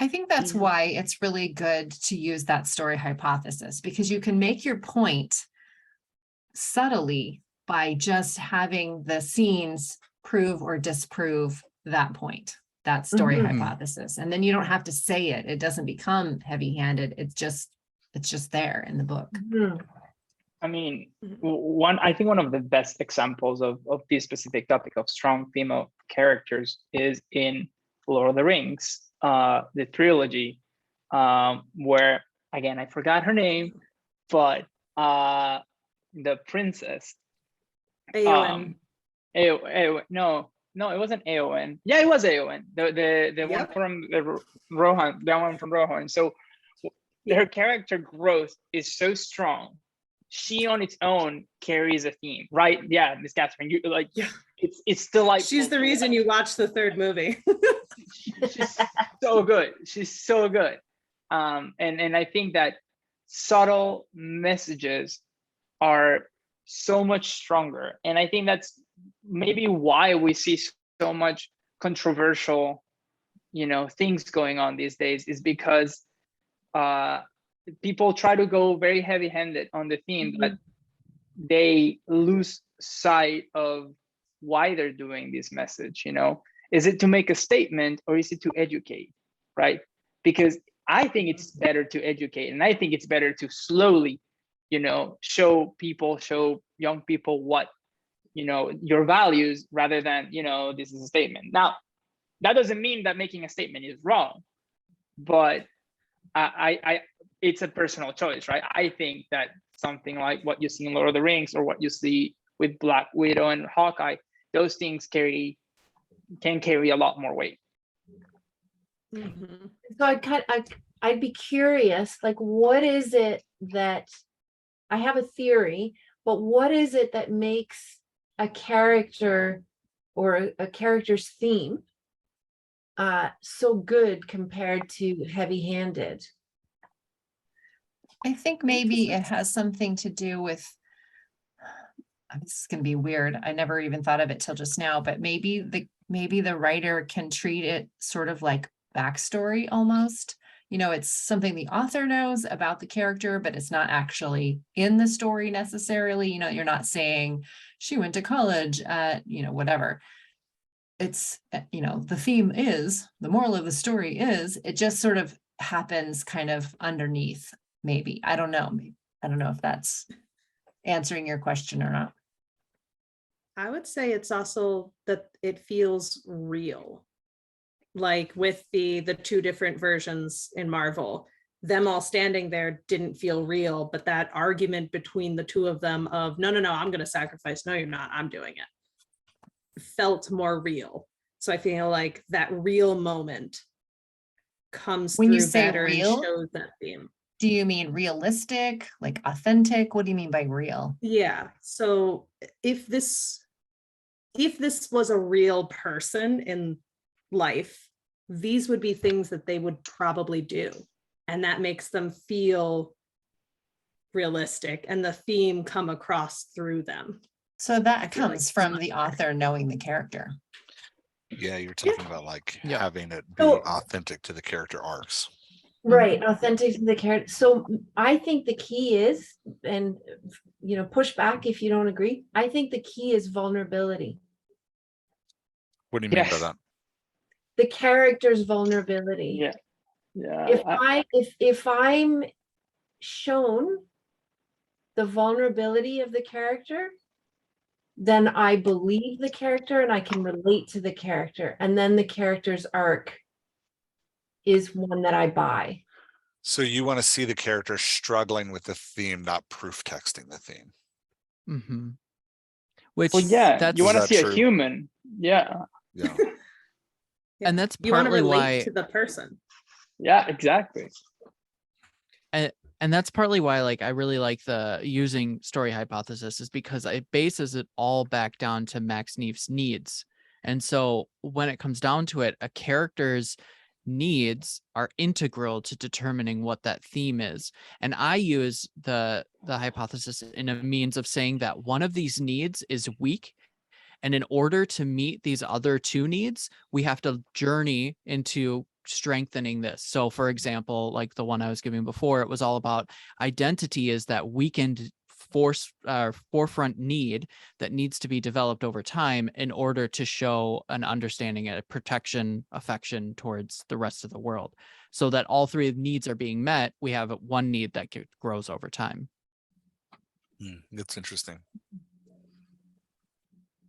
I think that's Yeah. why it's really good to use that story hypothesis, because you can make your point subtly by just having the scenes prove or disprove that point, that story Mhm. hypothesis. And then you don't have to say it. It doesn't become heavy-handed. It's just there in the book. Mhm. I mean, Mhm. I think one of the best examples of this specific topic of strong female characters is in Lord of the Rings, the trilogy, where, again, I forgot her name, but the princess, Eowyn. no, it wasn't Eowyn. Yeah, it was Eowyn, the one Yep. from the Rohan, the one from Rohan. So her character growth is so strong. She on its own carries a theme, right? Yeah, Miss Catherine, you like, Yeah. it's delightful. She's the reason you watched the third movie. She's so good. She's so good. And I think that subtle messages are so much stronger. And I think that's maybe why we see so much controversial, things going on these days, is because people try to go very heavy-handed on the theme, but they lose sight of why they're doing this message. Is it to make a statement, or is it to educate, right? Because I think it's better to educate, and I think it's better to slowly, show young people what, your values, rather than, this is a statement. Now, that doesn't mean that making a statement is wrong, but I it's a personal choice, right? I think that something like what you see in Lord of the Rings, or what you see with Black Widow and Hawkeye, those things can carry a lot more weight. Mhm. So I'd be curious, like, what is it that, I have a theory, but what is it that makes a character or a character's theme so good compared to heavy-handed? I think maybe it has something to do with, this is going to be weird. I never even thought of it till just now, but maybe the writer can treat it sort of like backstory almost. It's something the author knows about the character, but it's not actually in the story necessarily. You're not saying she went to college at, whatever. It's, the theme is, the moral of the story is, it just sort of happens kind of underneath, maybe. I don't know. I don't know if that's answering your question or not. I would say it's also that it feels real. Like with the two different versions in Marvel, them all standing there didn't feel real, but that argument between the two of them of no, I'm going to sacrifice. No, you're not. I'm doing it. Felt more real. So I feel like that real moment comes When you through say better and real, shows that theme. do you mean realistic, like authentic? What do you mean by real? Yeah. So if this was a real person in life, these would be things that they would probably do. And that makes them feel realistic and the theme come across through them. So that feel like comes it's from much the better. author knowing the character. Yeah, you're talking about like Yeah. having it be So- authentic to the character arcs. Right, authentic to the character. So I think the key is, and push back if you don't agree. I think the key is vulnerability. What do you mean by Yes. that? The character's vulnerability. Yeah. If I'm shown the vulnerability of the character, then I believe the character and I can relate to the character. And then the character's arc is one that I buy. So you want to see the character struggling with the theme, not proof texting the theme. Mm-hmm. Which Well, yeah, that's you want to that see true? a human. Yeah. Yeah. Yeah. and that's You want to partly relate why to the person. Yeah, exactly. and that's partly why like I really like the using story hypothesis, is because it bases it all back down to Max Neef's needs. And so when it comes down to it, a character's needs are integral to determining what that theme is. And I use the hypothesis in a means of saying that one of these needs is weak, and in order to meet these other two needs, we have to journey into strengthening this. So for example, like the one I was giving before, it was all about identity is that weakened forefront need that needs to be developed over time in order to show an understanding, a protection, affection towards the rest of the world. So that all three needs are being met, we have one need that grows over time. That's interesting.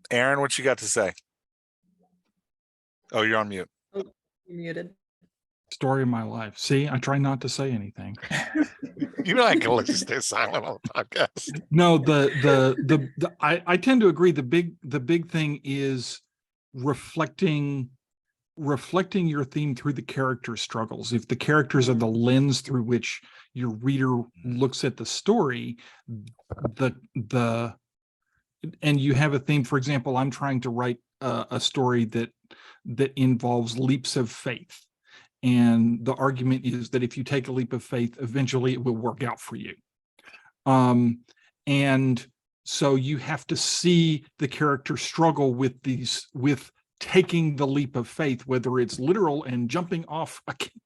Aaron, what you got to say? Oh, you're on mute. You're muted. Story of my life. See, I try not to say anything. You know I can let you stay silent on the podcast. No, I tend to agree. The big thing is reflecting your theme through the character struggles. If the characters are the lens through which your reader looks at the story, and you have a theme. For example, I'm trying to write a story that involves leaps of faith. And the argument is that if you take a leap of faith, eventually it will work out for you. And so you have to see the character struggle with taking the leap of faith, whether it's literal and jumping off,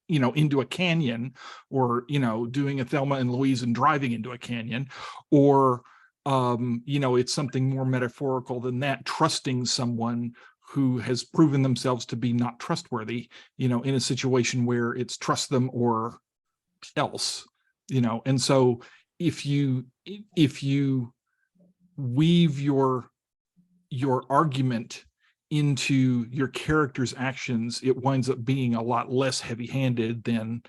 into a canyon, or, doing a Thelma and Louise and driving into a canyon, or, it's something more metaphorical than that, trusting someone who has proven themselves to be not trustworthy, in a situation where it's trust them or else, and so if you weave your argument into your character's actions, it winds up being a lot less heavy-handed than,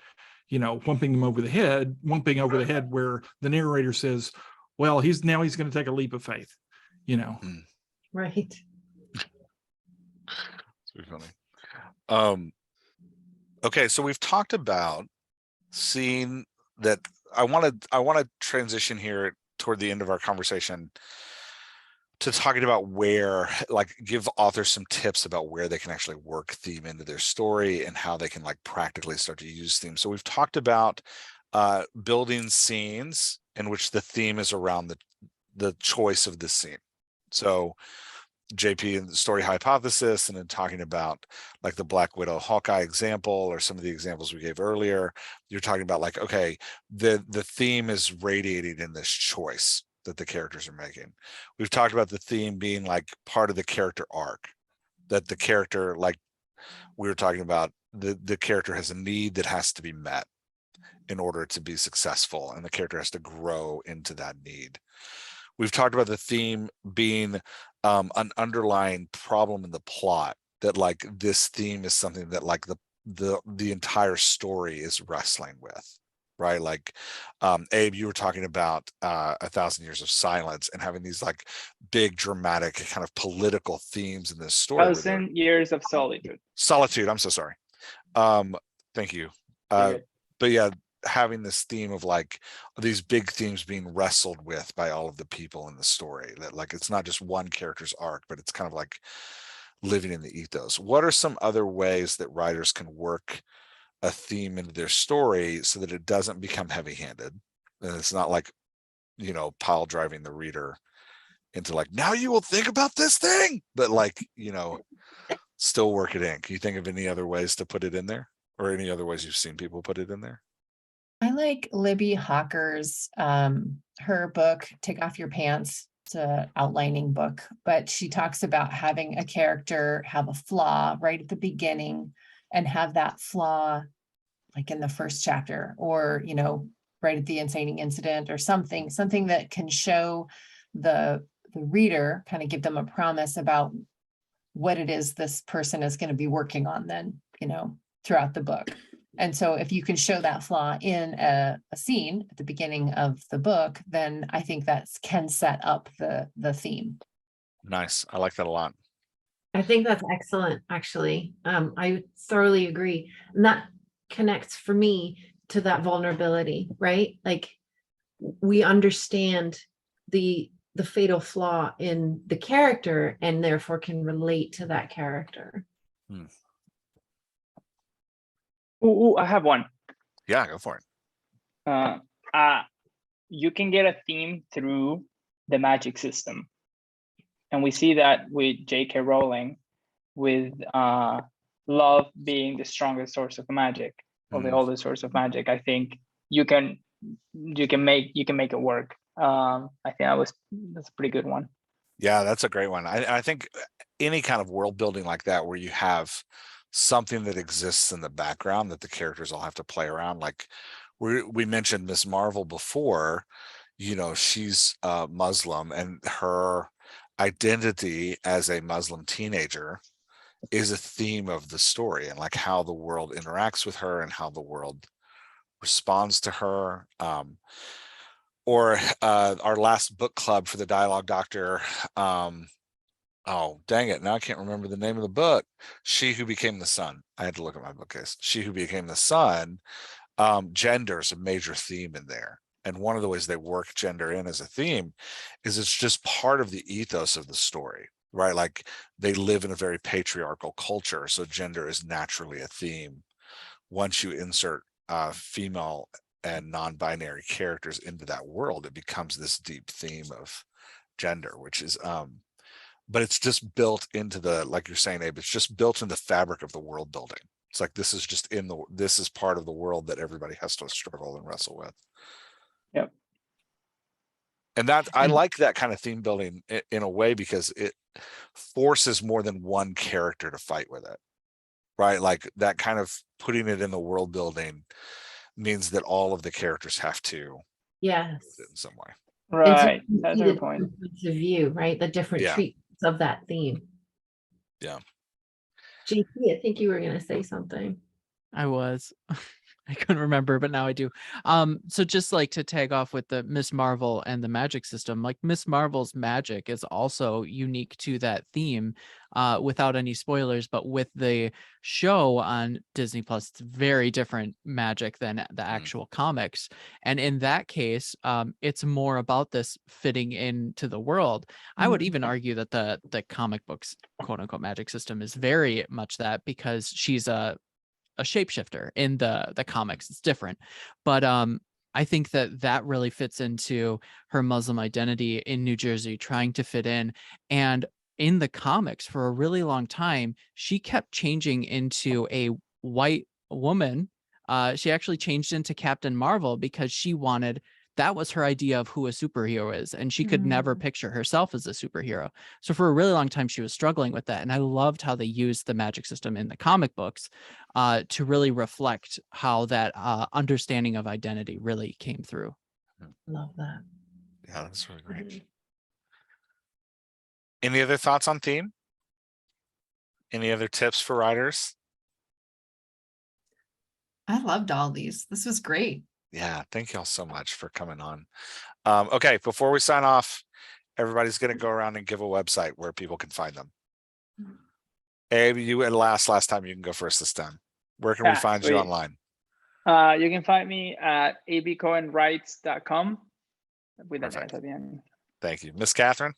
whumping them over the head, where the narrator says, well, he's going to take a leap of faith, Right. It's pretty funny. Okay, so we've talked about seeing that. I want to transition here toward the end of our conversation to talking about where, give authors some tips about where they can actually work theme into their story and how they can practically start to use theme. So we've talked about building scenes in which the theme is around the choice of the scene. So JP and the story hypothesis, and then talking about the Black Widow Hawkeye example, or some of the examples we gave earlier, you're talking about okay, the theme is radiating in this choice that the characters are making. We've talked about the theme being part of the character arc, that the character, we were talking about, the character has a need that has to be met in order to be successful, and the character has to grow into that need. We've talked about the theme being an underlying problem in the plot, that this theme is something that the entire story is wrestling with, right? Abe, you were talking about 1,000 Years of Silence and having these big dramatic kind of political themes in this story. 1,000 Years of Solitude. I'm so sorry. Thank you. But yeah, having this theme of these big themes being wrestled with by all of the people in the story, that it's not just one character's arc, but it's kind of living in the ethos. What are some other ways that writers can work a theme into their story so that it doesn't become heavy-handed, and it's not pile driving the reader into now you will think about this thing, but still work it in? Can you think of any other ways to put it in there, or any other ways you've seen people put it in there? I like Libby Hawker's, her book, Take Off Your Pants. It's an outlining book, but she talks about having a character have a flaw right at the beginning, and have that flaw in the first chapter, or, right at the inciting incident, or something that can show the reader, kind of give them a promise about what it is this person is going to be working on then, throughout the book. And so if you can show that flaw in a scene at the beginning of the book, then I think that can set up the theme. Nice. I like that a lot. I think that's excellent, actually. I thoroughly agree. And that connects for me to that vulnerability, right? We understand the fatal flaw in the character, and therefore can relate to that character. Ooh, I have one. Yeah, go for it. You can get a theme through the magic system. And we see that with J.K. Rowling with love being the strongest source of magic, or the oldest source of magic, I think you can make it work. I think that's a pretty good one. Yeah, that's a great one. I think any kind of world building like that, where you have something that exists in the background that the characters all have to play around. Like we mentioned Miss Marvel before, you know, she's Muslim, and her identity as a Muslim teenager is a theme of the story, and like how the world interacts with her and how the world responds to her. Or our last book club for the Dialogue Doctor. Oh, dang it. Now I can't remember the name of the book. She Who Became the Sun. I had to look at my bookcase. She Who Became the Sun. Gender is a major theme in there. And one of the ways they work gender in as a theme is it's just part of the ethos of the story, right? Like they live in a very patriarchal culture. So gender is naturally a theme. Once you insert female and non-binary characters into that world, it becomes this deep theme of gender, which is but it's just built into the, like you're saying, Abe, it's just built in the fabric of the world building. It's like this is just this is part of the world that everybody has to struggle and wrestle with. Yep. And that I like that kind of theme building in a way, because it forces more than one character to fight with it, right? Like that kind of putting it in the world building means that all of the characters have to Yes. do it in some way. Right. And That's see a the good point. different points of view, right? The different Yeah. treatments of that theme. Yeah. JP, I think you were going to say something. I was. I couldn't remember, but now I do. So just like to tag off with the Miss Marvel and the magic system, like Miss Marvel's magic is also unique to that theme, without any spoilers, but with the show on Disney Plus, it's very different magic than the actual comics. And in that case, it's more about this fitting into the world. I would even argue that the comic books, quote unquote, magic system is very much that, because she's a shapeshifter in the comics. It's different, but I think that really fits into her Muslim identity in New Jersey, trying to fit in. And in the comics, for a really long time, she kept changing into a white woman. She actually changed into Captain Marvel because that was her idea of who a superhero is, and she could never picture herself as a superhero. So for a really long time, she was struggling with that. And I loved how they used the magic system in the comic books to really reflect how that understanding of identity really came through. Love that. Yeah, that's really great. Any other thoughts on theme? Any other tips for writers? I loved all these. This was great. Yeah, thank y'all so much for coming on. Okay, before we sign off, everybody's going to go around and give a website where people can find them. Abe, you and last time, you can go first this time. Where can we find you online? You can find me at abcohenwrites.com with an S Perfect. at the end. Thank you. Miss Catherine?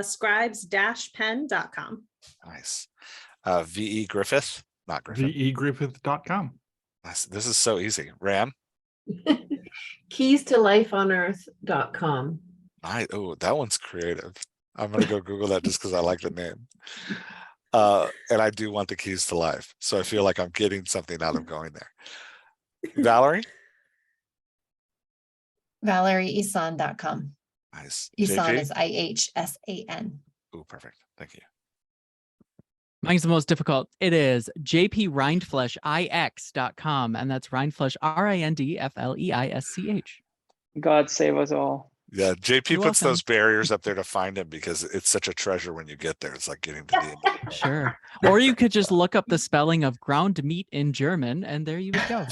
Scribes-pen.com. Nice. V.E. Griffith? Not Griffith. VEGriffith.com. Nice. This is so easy. Ram? Keystolifeonearth.com. Oh, that one's creative. I'm going to go Google that just because I like the name. And I do want the keys to life. So I feel like I'm getting something out of going there. Valerie? ValerieIhsan.com. Nice. Ihsan JP? is IHSAN. Oh, perfect. Thank you. Mine's the most difficult. It is jprindfleshix.com, and that's Rindflesh, RINDFLEISCH. God save us all. Yeah, JP You're puts welcome. those barriers up there to find him because it's such a treasure when you get there. It's like getting to the end. Sure. Or you could just look up the spelling of ground meat in German, and there you would go.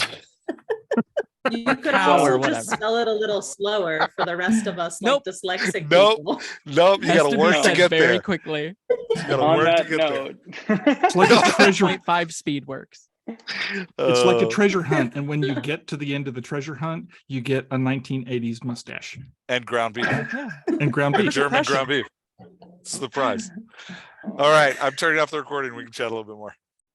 You could Cow or also whatever. just spell it a little slower for the rest of us, Nope. like dyslexic Nope. people. Nope, you Has got to be work to said get very there. quickly. You got to On work to that get there. note, It's like a treasure. 0.5 speed works. It's like a Uh, treasure hunt, and when you get to the end of the treasure hunt, you get a 1980s mustache and ground beef. Yeah. and ground And beef. German ground beef. It's the prize. All right, I'm turning off the recording. We can chat a little bit more.